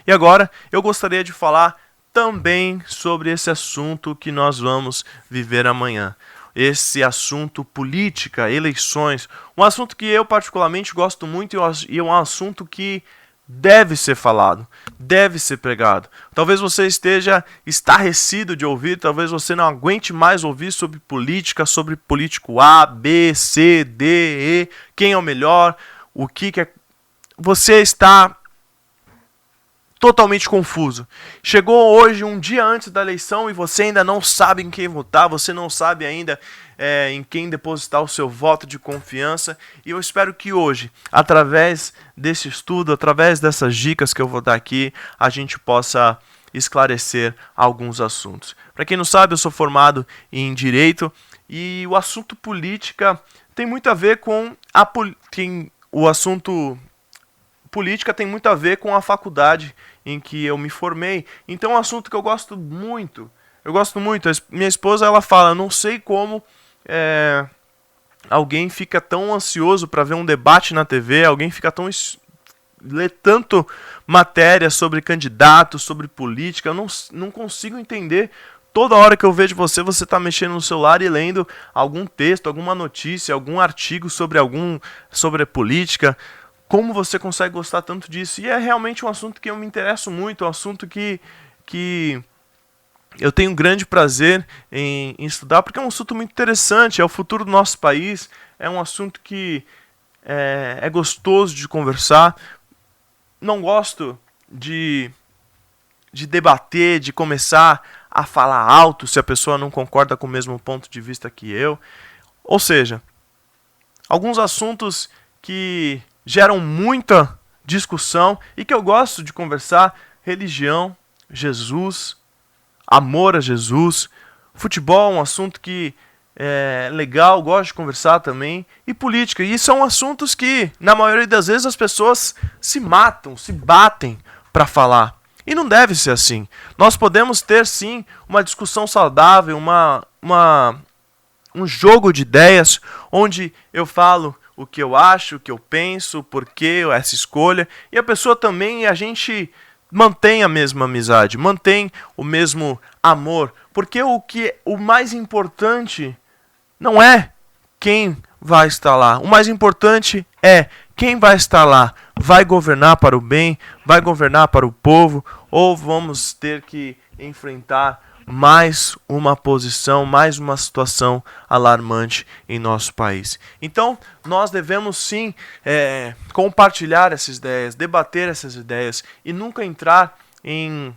E agora eu gostaria de falar também sobre esse assunto que nós vamos viver amanhã. Esse assunto política, eleições, um assunto que eu particularmente gosto muito e é um assunto que deve ser falado, deve ser pregado. Talvez você esteja estarrecido de ouvir, talvez você não aguente mais ouvir sobre política, sobre político A, B, C, D, E, quem é o melhor, o que é. Você está totalmente confuso. Chegou hoje um dia antes da eleição e você ainda não sabe em quem votar, você não sabe ainda em quem depositar o seu voto de confiança. E eu espero que hoje, através desse estudo, através dessas dicas que eu vou dar aqui, a gente possa esclarecer alguns assuntos. Para quem não sabe, eu sou formado em Direito e o assunto política tem muito a ver com o assunto política tem muito a ver com a faculdade em que eu me formei. Então é um assunto que eu gosto muito. Minha esposa, ela fala, não sei como alguém fica tão ansioso para ver um debate na TV, alguém fica tão lê tanto matéria sobre candidatos, sobre política, eu não consigo entender. Toda hora que eu vejo você está mexendo no celular e lendo algum texto, alguma notícia, algum artigo sobre política. Como você consegue gostar tanto disso? E é realmente um assunto que eu me interesso muito, um assunto que eu tenho grande prazer em estudar, porque é um assunto muito interessante, é o futuro do nosso país, é um assunto que é gostoso de conversar. Não gosto de debater, de começar a falar alto se a pessoa não concorda com o mesmo ponto de vista que eu. Ou seja, alguns assuntos que geram muita discussão e que eu gosto de conversar: religião, Jesus, amor a Jesus, futebol, um assunto que é legal, gosto de conversar também, e política. E são assuntos que, na maioria das vezes, as pessoas se matam, se batem para falar. E não deve ser assim. Nós podemos ter, sim, uma discussão saudável, um jogo de ideias, onde eu falo o que eu acho, o que eu penso, o porquê, essa escolha, e a pessoa também, e a gente mantém a mesma amizade, mantém o mesmo amor, porque o mais importante não é quem vai estar lá, o mais importante é quem vai estar lá. Vai governar para o bem, vai governar para o povo, ou vamos ter que enfrentar mais uma posição, mais uma situação alarmante em nosso país. Então, nós devemos sim compartilhar essas ideias, debater essas ideias e nunca entrar em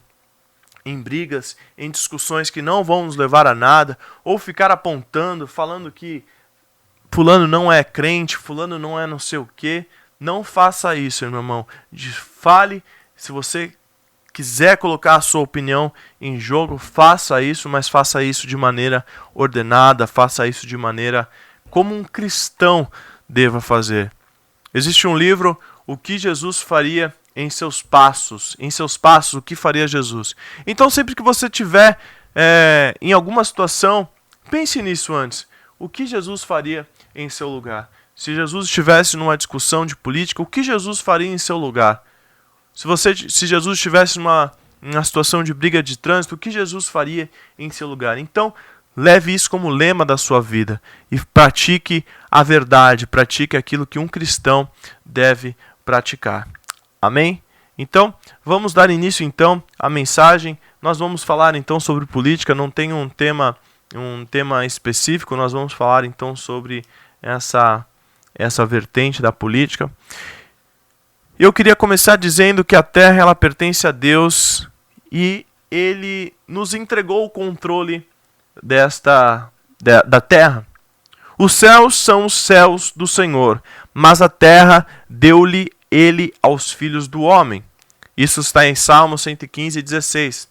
brigas, em discussões que não vão nos levar a nada, ou ficar apontando, falando que fulano não é crente, fulano não é não sei o quê. Não faça isso, meu irmão. Fale, se você quiser colocar a sua opinião em jogo, faça isso, mas faça isso de maneira ordenada, faça isso de maneira como um cristão deva fazer. Existe um livro, O que Jesus faria em seus passos. Em seus passos, o que faria Jesus? Então, sempre que você estiver em alguma situação, pense nisso antes. O que Jesus faria em seu lugar? Se Jesus estivesse numa discussão de política, o que Jesus faria em seu lugar? Se Jesus estivesse numa situação de briga de trânsito, o que Jesus faria em seu lugar? Então, leve isso como lema da sua vida e pratique a verdade, pratique aquilo que um cristão deve praticar. Amém? Então, vamos dar início então à mensagem. Nós vamos falar então sobre política, não tem um tema específico, nós vamos falar então sobre essa vertente da política. Eu queria começar dizendo que a terra ela pertence a Deus e Ele nos entregou o controle da terra. Os céus são os céus do Senhor, mas a terra deu-lhe Ele aos filhos do homem. Isso está em Salmo 115, 16.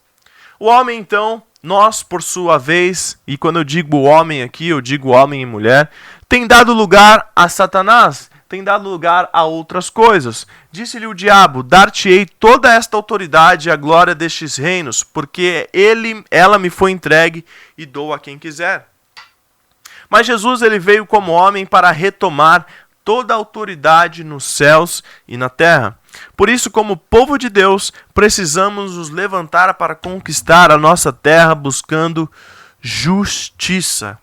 O homem, então, nós, por sua vez, e quando eu digo homem aqui, eu digo homem e mulher, tem dado lugar a Satanás, tem dado lugar a outras coisas. Disse-lhe o diabo: dar-te-ei toda esta autoridade e a glória destes reinos, porque ela me foi entregue e dou a quem quiser. Mas Jesus ele veio como homem para retomar toda a autoridade nos céus e na terra. Por isso, como povo de Deus, precisamos nos levantar para conquistar a nossa terra buscando justiça.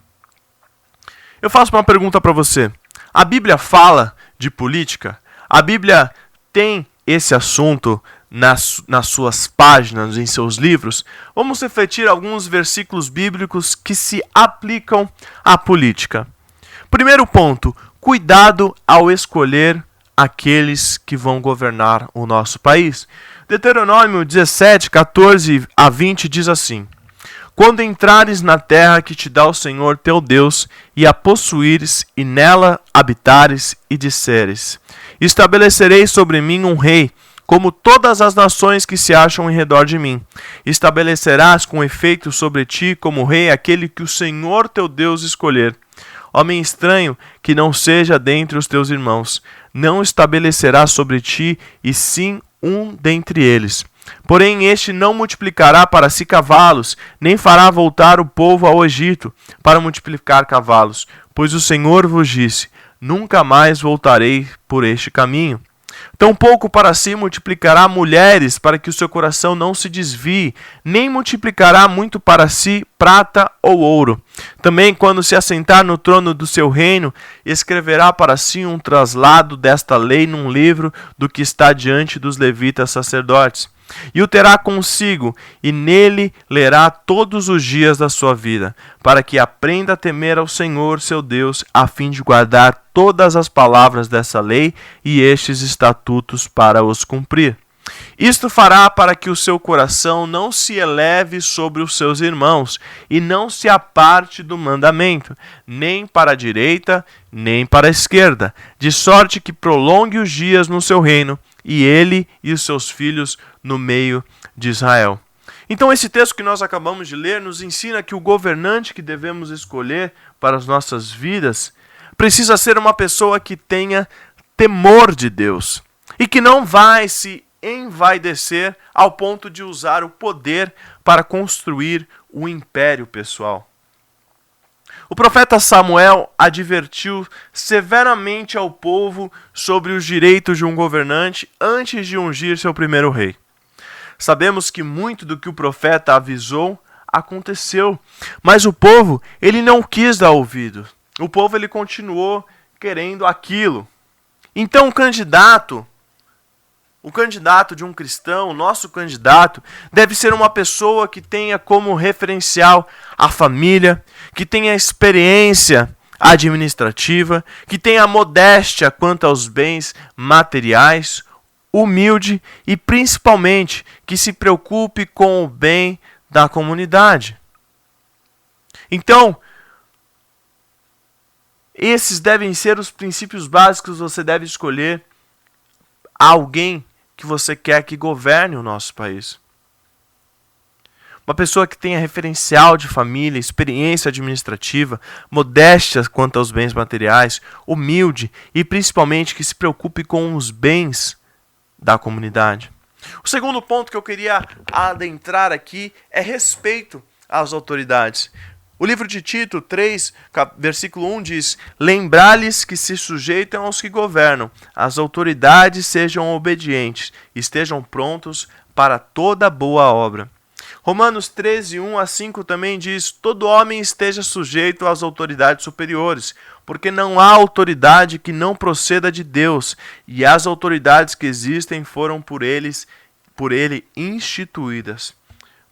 Eu faço uma pergunta para você. A Bíblia fala de política? A Bíblia tem esse assunto nas suas páginas, em seus livros? Vamos refletir alguns versículos bíblicos que se aplicam à política. Primeiro ponto, cuidado ao escolher aqueles que vão governar o nosso país. Deuteronômio 17, 14 a 20 diz assim: Quando entrares na terra que te dá o Senhor teu Deus, e a possuires, e nela habitares, e disseres: Estabelecerei sobre mim um rei, como todas as nações que se acham em redor de mim. Estabelecerás com efeito sobre ti como rei aquele que o Senhor teu Deus escolher. Homem estranho, que não seja dentre os teus irmãos, não estabelecerá sobre ti, e sim um dentre eles. Porém, este não multiplicará para si cavalos, nem fará voltar o povo ao Egito para multiplicar cavalos, pois o Senhor vos disse: Nunca mais voltarei por este caminho. Tampouco para si multiplicará mulheres, para que o seu coração não se desvie, nem multiplicará muito para si prata ou ouro. Também, quando se assentar no trono do seu reino, escreverá para si um traslado desta lei num livro do que está diante dos levitas sacerdotes. E o terá consigo, e nele lerá todos os dias da sua vida, para que aprenda a temer ao Senhor seu Deus, a fim de guardar todas as palavras dessa lei e estes estatutos para os cumprir. Isto fará para que o seu coração não se eleve sobre os seus irmãos, e não se aparte do mandamento, nem para a direita, nem para a esquerda, de sorte que prolongue os dias no seu reino, e ele e os seus filhos no meio de Israel. Então esse texto que nós acabamos de ler nos ensina que o governante que devemos escolher para as nossas vidas precisa ser uma pessoa que tenha temor de Deus e que não vai se envaidecer ao ponto de usar o poder para construir o império pessoal. O profeta Samuel advertiu severamente ao povo sobre os direitos de um governante antes de ungir seu primeiro rei. Sabemos que muito do que o profeta avisou aconteceu, mas o povo ele não quis dar ouvido. O povo ele continuou querendo aquilo. Então o candidato de um cristão, o nosso candidato, deve ser uma pessoa que tenha como referencial a família, que tenha experiência administrativa, que tenha modéstia quanto aos bens materiais, humilde e principalmente que se preocupe com o bem da comunidade. Então, esses devem ser os princípios básicos. Você deve escolher alguém que você quer que governe o nosso país. Uma pessoa que tenha referencial de família, experiência administrativa, modéstia quanto aos bens materiais, humilde e principalmente que se preocupe com os bens da comunidade. O segundo ponto que eu queria adentrar aqui é respeito às autoridades. O livro de Tito 3, versículo 1 diz: Lembrar-lhes que se sujeitam aos que governam, as autoridades sejam obedientes, estejam prontos para toda boa obra. Romanos 13, 1 a 5 também diz: Todo homem esteja sujeito às autoridades superiores, porque não há autoridade que não proceda de Deus, e as autoridades que existem foram por ele instituídas.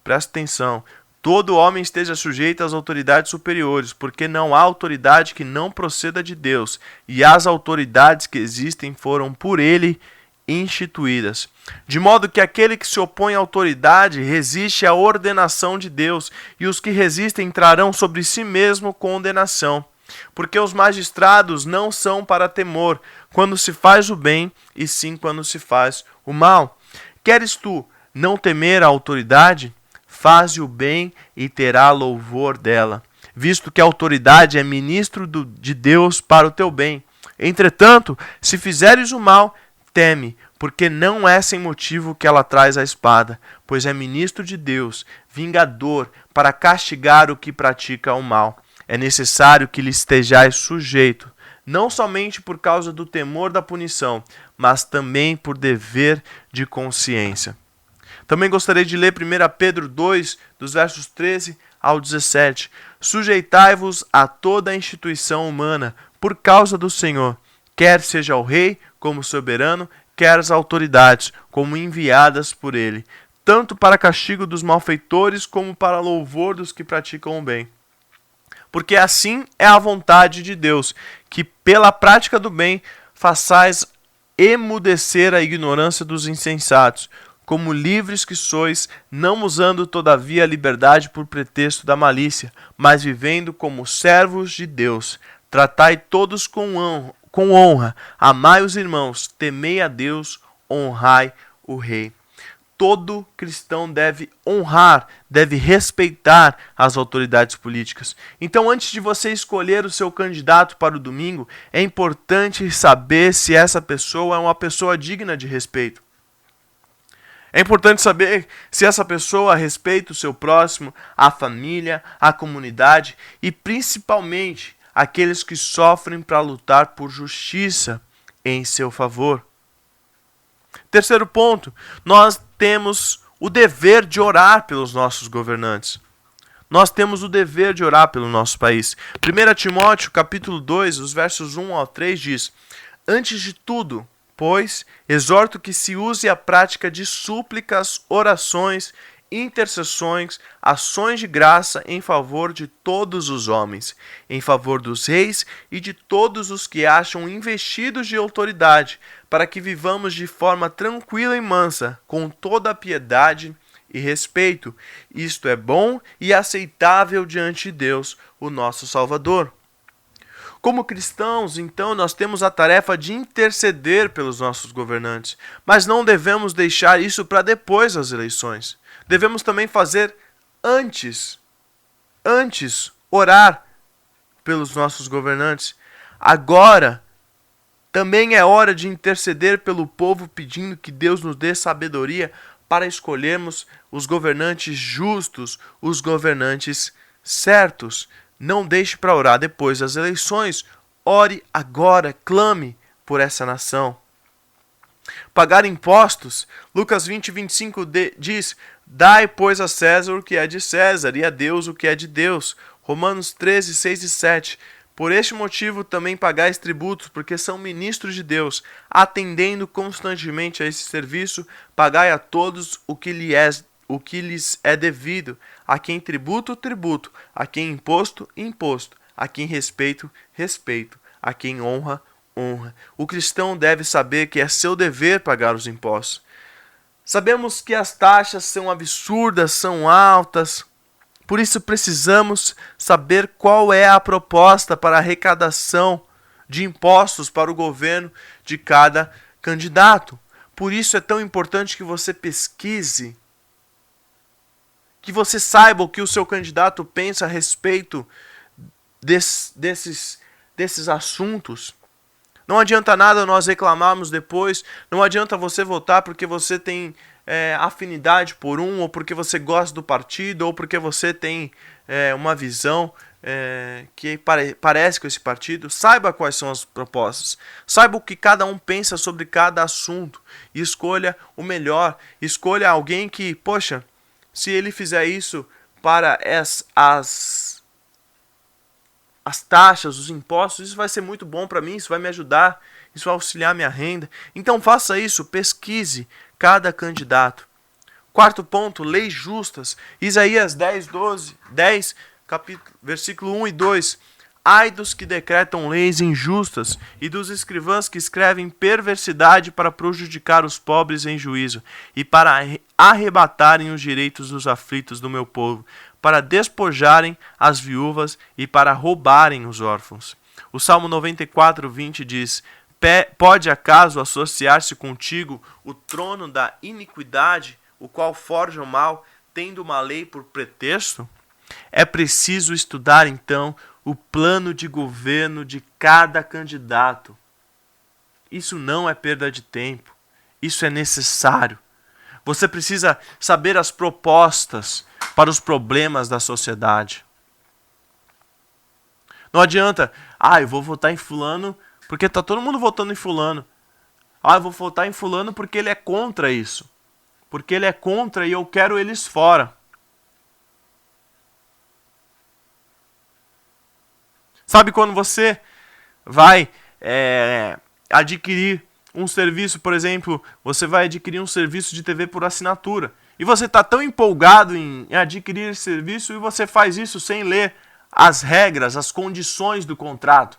Presta atenção. Todo homem esteja sujeito às autoridades superiores, porque não há autoridade que não proceda de Deus, e as autoridades que existem foram por ele instituídas. De modo que aquele que se opõe à autoridade resiste à ordenação de Deus, e os que resistem trarão sobre si mesmo condenação. Porque os magistrados não são para temor, quando se faz o bem, e sim quando se faz o mal. Queres tu não temer a autoridade? Faze o bem e terá louvor dela, visto que a autoridade é ministro de Deus para o teu bem. Entretanto, se fizeres o mal, teme, porque não é sem motivo que ela traz a espada, pois é ministro de Deus, vingador, para castigar o que pratica o mal. É necessário que lhe estejais sujeito, não somente por causa do temor da punição, mas também por dever de consciência. Também gostaria de ler 1 Pedro 2, dos versos 13 ao 17. Sujeitai-vos a toda a instituição humana por causa do Senhor, quer seja o rei como soberano, quer as autoridades como enviadas por ele, tanto para castigo dos malfeitores como para louvor dos que praticam o bem. Porque assim é a vontade de Deus, que pela prática do bem façais emudecer a ignorância dos insensatos, como livres que sois, não usando todavia a liberdade por pretexto da malícia, mas vivendo como servos de Deus. Tratai todos com honra, amai os irmãos, temei a Deus, honrai o rei. Todo cristão deve honrar, deve respeitar as autoridades políticas. Então, antes de você escolher o seu candidato para o domingo, é importante saber se essa pessoa é uma pessoa digna de respeito. É importante saber se essa pessoa respeita o seu próximo, a família, a comunidade e principalmente aqueles que sofrem para lutar por justiça em seu favor. Terceiro ponto, nós temos o dever de orar pelos nossos governantes. Nós temos o dever de orar pelo nosso país. 1 Timóteo, capítulo 2, os versos 1 ao 3 diz: Antes de tudo, pois, exorto que se use a prática de súplicas, orações, intercessões, ações de graça em favor de todos os homens, em favor dos reis e de todos os que acham investidos de autoridade, para que vivamos de forma tranquila e mansa, com toda a piedade e respeito. Isto é bom e aceitável diante de Deus, o nosso Salvador. Como cristãos, então, nós temos a tarefa de interceder pelos nossos governantes, mas não devemos deixar isso para depois das eleições. Devemos também fazer antes orar pelos nossos governantes. Agora, também é hora de interceder pelo povo, pedindo que Deus nos dê sabedoria para escolhermos os governantes justos, os governantes certos. Não deixe para orar depois das eleições. Ore agora, clame por essa nação. Pagar impostos. Lucas 20, 25 diz: Dai, pois, a César o que é de César, e a Deus o que é de Deus. Romanos 13, 6 e 7. Por este motivo também pagais tributos, porque são ministros de Deus, atendendo constantemente a esse serviço, pagai a todos o que lhes é devido, a quem tributo, tributo, a quem imposto, imposto, a quem respeito, respeito, a quem honra, honra. O cristão deve saber que é seu dever pagar os impostos. Sabemos que as taxas são absurdas, são altas, por isso precisamos saber qual é a proposta para a arrecadação de impostos para o governo de cada candidato. Por isso é tão importante que você pesquise, que você saiba o que o seu candidato pensa a respeito desses assuntos. Não adianta nada nós reclamarmos depois, não adianta você votar porque você tem afinidade por um, ou porque você gosta do partido, ou porque você tem uma visão que parece com esse partido. Saiba quais são as propostas, saiba o que cada um pensa sobre cada assunto e escolha o melhor. Escolha alguém que, poxa, se ele fizer isso para as taxas, os impostos, isso vai ser muito bom para mim, isso vai me ajudar, isso vai auxiliar minha renda. Então faça isso, pesquise cada candidato. Quarto ponto, leis justas. Isaías 10, versículo 1 e 2. Ai dos que decretam leis injustas e dos escrivãs que escrevem perversidade para prejudicar os pobres em juízo e para arrebatarem os direitos dos aflitos do meu povo, para despojarem as viúvas e para roubarem os órfãos. O Salmo 94, 20 diz: Pode acaso associar-se contigo o trono da iniquidade, o qual forja o mal, tendo uma lei por pretexto? É preciso estudar, então, o plano de governo de cada candidato. Isso não é perda de tempo, isso é necessário. Você precisa saber as propostas para os problemas da sociedade. Não adianta, eu vou votar em fulano porque tá todo mundo votando em fulano. Eu vou votar em fulano porque ele é contra isso. Porque ele é contra e eu quero eles fora. Sabe quando você vai adquirir um serviço, por exemplo, você vai adquirir um serviço de TV por assinatura. E você está tão empolgado em adquirir esse serviço e você faz isso sem ler as regras, as condições do contrato.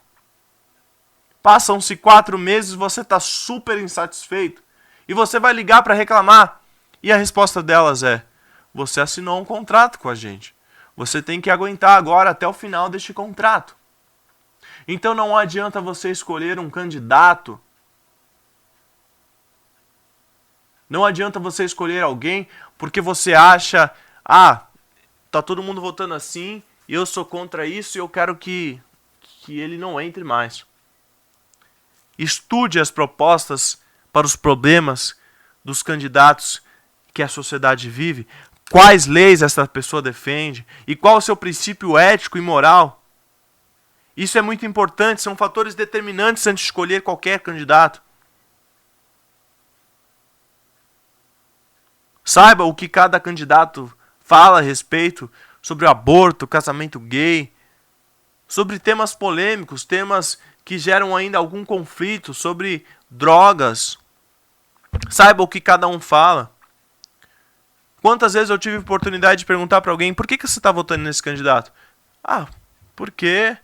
Passam-se 4 meses, você está super insatisfeito. E você vai ligar para reclamar. E a resposta delas é: você assinou um contrato com a gente. Você tem que aguentar agora até o final deste contrato. Então não adianta você escolher um candidato. Não adianta você escolher alguém porque você acha, tá todo mundo votando assim e eu sou contra isso e eu quero que ele não entre mais. Estude as propostas para os problemas dos candidatos que a sociedade vive, quais leis essa pessoa defende e qual o seu princípio ético e moral. Isso é muito importante, são fatores determinantes antes de escolher qualquer candidato. Saiba o que cada candidato fala a respeito sobre o aborto, casamento gay, sobre temas polêmicos, temas que geram ainda algum conflito, sobre drogas. Saiba o que cada um fala. Quantas vezes eu tive a oportunidade de perguntar para alguém: por que você está votando nesse candidato? Porque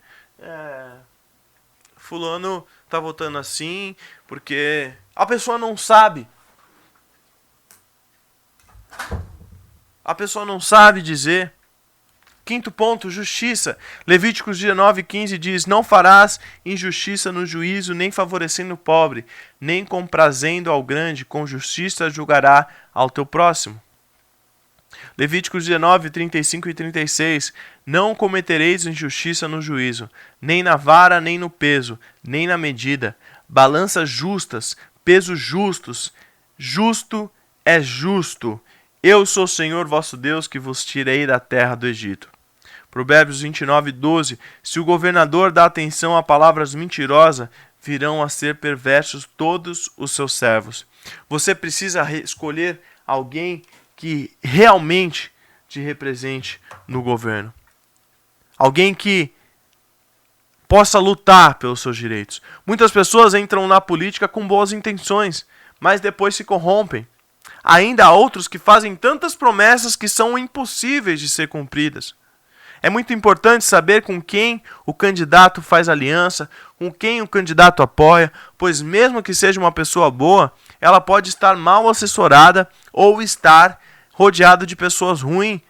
fulano está votando assim, porque a pessoa não sabe. A pessoa não sabe dizer. 5º ponto, justiça. Levíticos 19:15 diz: não farás injustiça no juízo, nem favorecendo o pobre, nem comprazendo ao grande, com justiça julgará ao teu próximo. Levíticos 19:35 e 36. Não cometereis injustiça no juízo, nem na vara, nem no peso, nem na medida. Balanças justas, pesos justos. Justo é justo. Eu sou o Senhor vosso Deus, que vos tirei da terra do Egito. Provérbios 29:12. Se o governador dá atenção a palavras mentirosas, virão a ser perversos todos os seus servos. Você precisa escolher alguém que realmente te represente no governo. Alguém que possa lutar pelos seus direitos. Muitas pessoas entram na política com boas intenções, mas depois se corrompem. Ainda há outros que fazem tantas promessas que são impossíveis de ser cumpridas. É muito importante saber com quem o candidato faz aliança, com quem o candidato apoia, pois mesmo que seja uma pessoa boa, ela pode estar mal assessorada ou estar rodeado de pessoas ruins,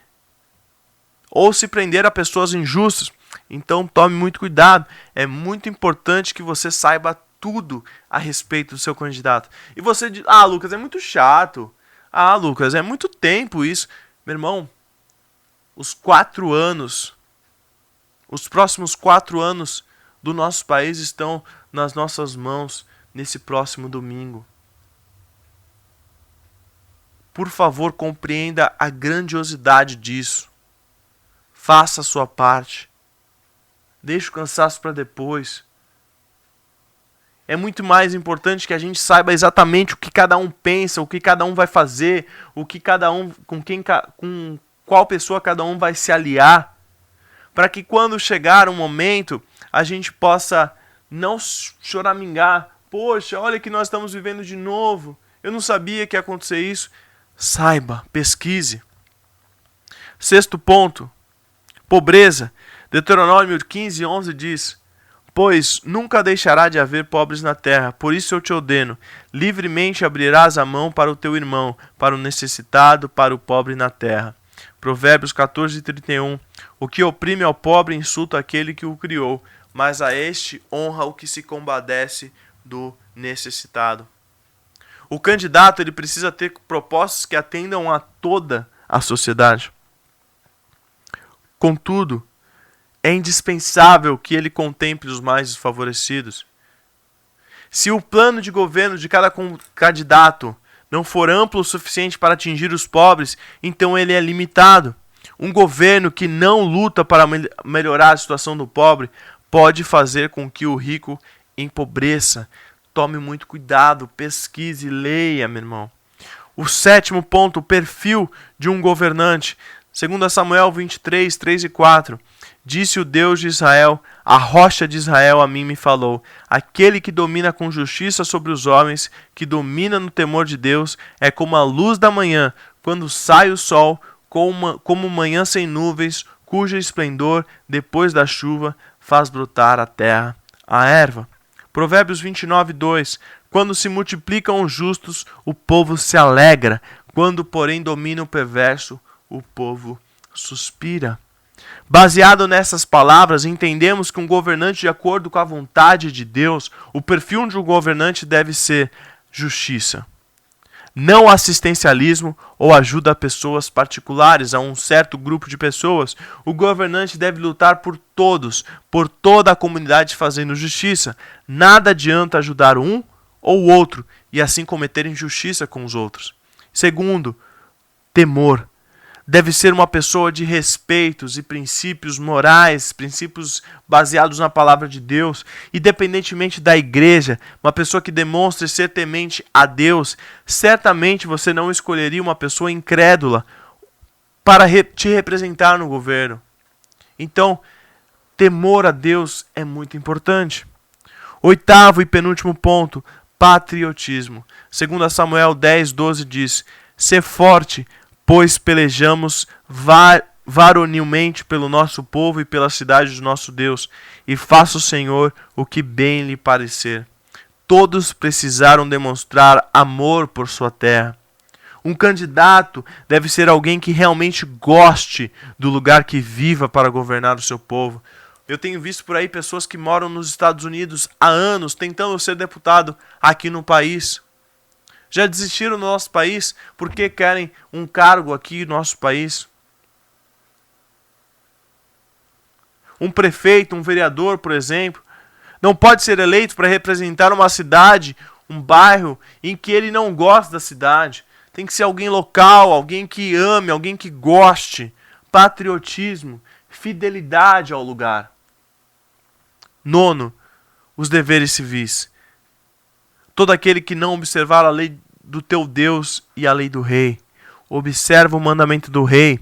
ou se prender a pessoas injustas. Então tome muito cuidado. É muito importante que você saiba tudo a respeito do seu candidato. E você diz: Lucas, é muito chato. Lucas, é muito tempo isso. Meu irmão, os próximos 4 anos do nosso país estão nas nossas mãos nesse próximo domingo. Por favor, compreenda a grandiosidade disso. Faça a sua parte. Deixe o cansaço para depois. É muito mais importante que a gente saiba exatamente o que cada um pensa, o que cada um vai fazer, o que cada um, com qual pessoa cada um vai se aliar, para que quando chegar um momento a gente possa não choramingar. Poxa, olha que nós estamos vivendo de novo. Eu não sabia que ia acontecer isso. Saiba, pesquise. 6º ponto, pobreza. Deuteronômio 15:11 diz: pois nunca deixará de haver pobres na terra, por isso eu te ordeno, livremente abrirás a mão para o teu irmão, para o necessitado, para o pobre na terra. Provérbios 14:31. O que oprime ao pobre insulta aquele que o criou, mas a este honra o que se compadece do necessitado. O candidato ele precisa ter propostas que atendam a toda a sociedade. Contudo, é indispensável que ele contemple os mais desfavorecidos. Se o plano de governo de cada candidato não for amplo o suficiente para atingir os pobres, então ele é limitado. Um governo que não luta para melhorar a situação do pobre pode fazer com que o rico empobreça. Tome muito cuidado, pesquise, leia, meu irmão. O 7º ponto, o perfil de um governante. 2 Samuel 23, 3 e 4. Disse o Deus de Israel, a rocha de Israel a mim me falou. Aquele que domina com justiça sobre os homens, que domina no temor de Deus, é como a luz da manhã, quando sai o sol, como manhã sem nuvens, cujo esplendor, depois da chuva, faz brotar a terra, a erva. Provérbios 29, 2. Quando se multiplicam os justos, o povo se alegra. Quando, porém, domina o perverso, o povo suspira. Baseado nessas palavras, entendemos que um governante, de acordo com a vontade de Deus, o perfil de um governante deve ser justiça. Não assistencialismo ou ajuda a pessoas particulares, a um certo grupo de pessoas. O governante deve lutar por todos, por toda a comunidade fazendo justiça. Nada adianta ajudar um ou outro e assim cometer injustiça com os outros. Segundo, temor. Deve ser uma pessoa de respeitos e princípios morais, princípios baseados na palavra de Deus, independentemente da igreja, uma pessoa que demonstre ser temente a Deus. Certamente você não escolheria uma pessoa incrédula para te representar no governo. Então, temor a Deus é muito importante. 8º e penúltimo ponto, patriotismo. 2 Samuel 10, 12 diz, sê forte, pois pelejamos varonilmente pelo nosso povo e pela cidade do nosso Deus, e faça o Senhor o que bem lhe parecer. Todos precisaram demonstrar amor por sua terra. Um candidato deve ser alguém que realmente goste do lugar que viva para governar o seu povo. Eu tenho visto por aí pessoas que moram nos Estados Unidos há anos tentando ser deputado aqui no país. Já desistiram do nosso país porque querem um cargo aqui no nosso país? Um prefeito, um vereador, por exemplo, não pode ser eleito para representar uma cidade, um bairro em que ele não gosta da cidade. Tem que ser alguém local, alguém que ame, alguém que goste. Patriotismo, fidelidade ao lugar. 9, os deveres civis. Todo aquele que não observar a lei do teu Deus e a lei do rei. Observa o mandamento do rei.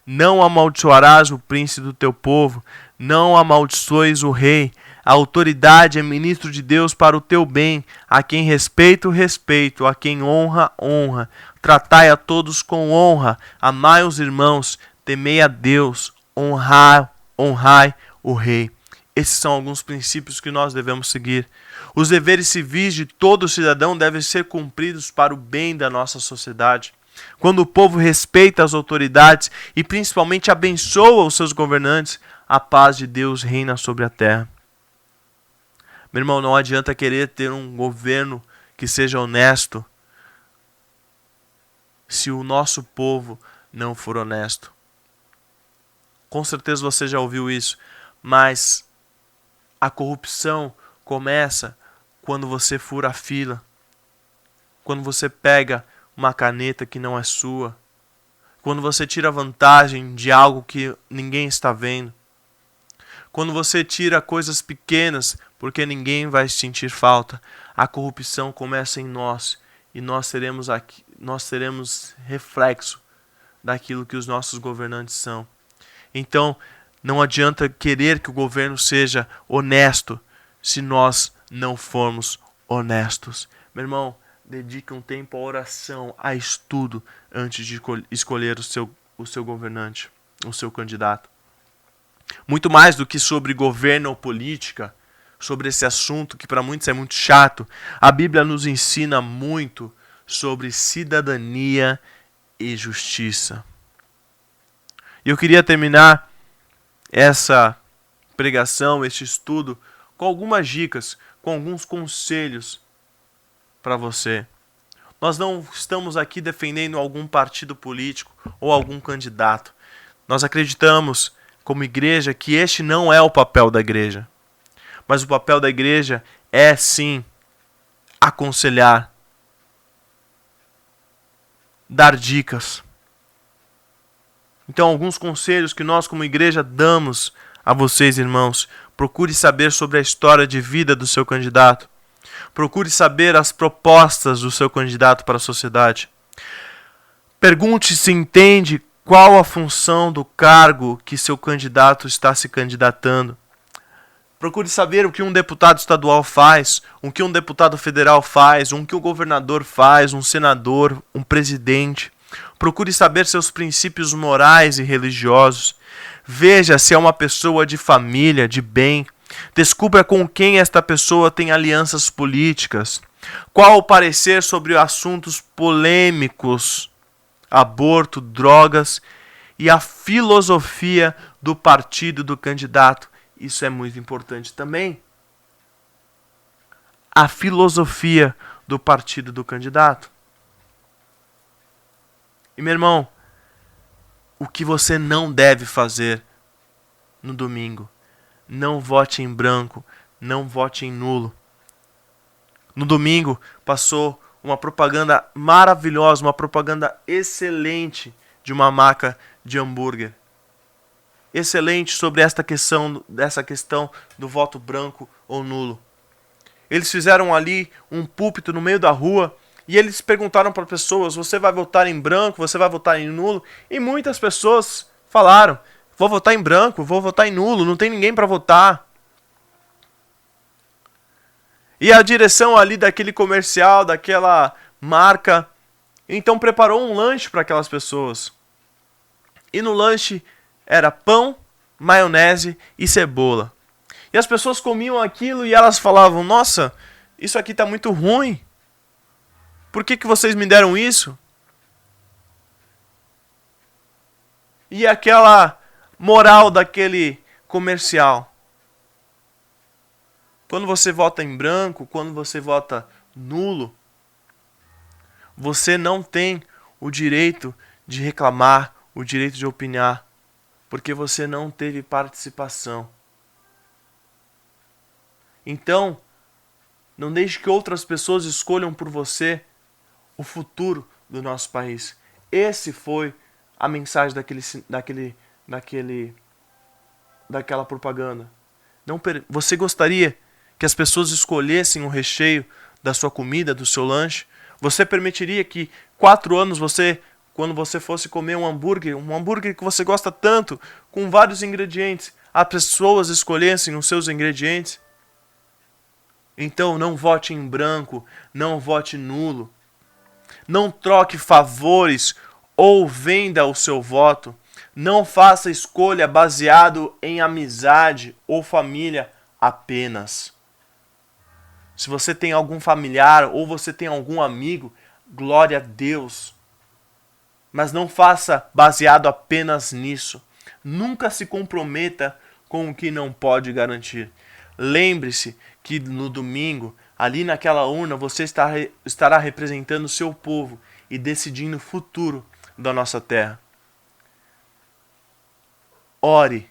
Não amaldiçoarás o príncipe do teu povo. Não amaldiçoes o rei. A autoridade é ministro de Deus para o teu bem. A quem respeito, respeito. A quem honra, honra. Tratai a todos com honra. Amai os irmãos. Temei a Deus. Honrai o rei. Esses são alguns princípios que nós devemos seguir. Os deveres civis de todo cidadão devem ser cumpridos para o bem da nossa sociedade. Quando o povo respeita as autoridades e principalmente abençoa os seus governantes, a paz de Deus reina sobre a terra. Meu irmão, não adianta querer ter um governo que seja honesto se o nosso povo não for honesto. Com certeza você já ouviu isso, mas a corrupção começa quando você fura a fila, quando você pega uma caneta que não é sua, quando você tira vantagem de algo que ninguém está vendo, quando você tira coisas pequenas porque ninguém vai sentir falta. A corrupção começa em nós e nós seremos reflexo daquilo que os nossos governantes são. Então, não adianta querer que o governo seja honesto se nós não formos honestos. Meu irmão, dedique um tempo à oração, a estudo, antes de escolher o seu governante, o seu candidato. Muito mais do que sobre governo ou política, sobre esse assunto que para muitos é muito chato, a Bíblia nos ensina muito sobre cidadania e justiça. E eu queria terminar essa pregação, este estudo, com algumas dicas, com alguns conselhos para você. Nós não estamos aqui defendendo algum partido político ou algum candidato. Nós acreditamos, como igreja, que este não é o papel da igreja. Mas o papel da igreja é, sim, aconselhar, dar dicas. Então, alguns conselhos que nós, como igreja, damos a vocês, irmãos. Procure saber sobre a história de vida do seu candidato. Procure saber as propostas do seu candidato para a sociedade. Pergunte se entende qual a função do cargo que seu candidato está se candidatando. Procure saber o que um deputado estadual faz, o que um deputado federal faz, o que um governador faz, um senador, um presidente. Procure saber seus princípios morais e religiosos. Veja se é uma pessoa de família, de bem. Descubra com quem esta pessoa tem alianças políticas. Qual o parecer sobre assuntos polêmicos, aborto, drogas e a filosofia do partido do candidato. Isso é muito importante também. A filosofia do partido do candidato. E, meu irmão, o que você não deve fazer no domingo? Não vote em branco, não vote em nulo. No domingo passou uma propaganda maravilhosa, uma propaganda excelente de uma marca de hambúrguer. Excelente sobre essa questão do voto branco ou nulo. Eles fizeram ali um púlpito no meio da rua e eles perguntaram para pessoas: você vai votar em branco, você vai votar em nulo? E muitas pessoas falaram: vou votar em branco, vou votar em nulo, não tem ninguém para votar. E a direção ali daquele comercial, daquela marca, então preparou um lanche para aquelas pessoas. E no lanche era pão, maionese e cebola. E as pessoas comiam aquilo e elas falavam: nossa, isso aqui está muito ruim. Por que vocês me deram isso? E aquela moral daquele comercial. Quando você vota em branco, quando você vota nulo, você não tem o direito de reclamar, o direito de opinar, porque você não teve participação. Então, não deixe que outras pessoas escolham por você o futuro do nosso país. Esse foi a mensagem daquela propaganda. Você gostaria que as pessoas escolhessem o recheio da sua comida, do seu lanche? Você permitiria que 4 anos quando você fosse comer um hambúrguer que você gosta tanto, com vários ingredientes, as pessoas escolhessem os seus ingredientes? Então não vote em branco, não vote nulo. Não troque favores ou venda o seu voto. Não faça escolha baseado em amizade ou família apenas. Se você tem algum familiar ou você tem algum amigo, glória a Deus. Mas não faça baseado apenas nisso. Nunca se comprometa com o que não pode garantir. Lembre-se que no domingo, ali naquela urna, você estará representando o seu povo e decidindo o futuro da nossa terra. Ore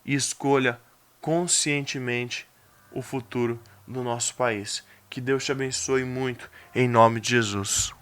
e escolha conscientemente o futuro do nosso país. Que Deus te abençoe muito, em nome de Jesus.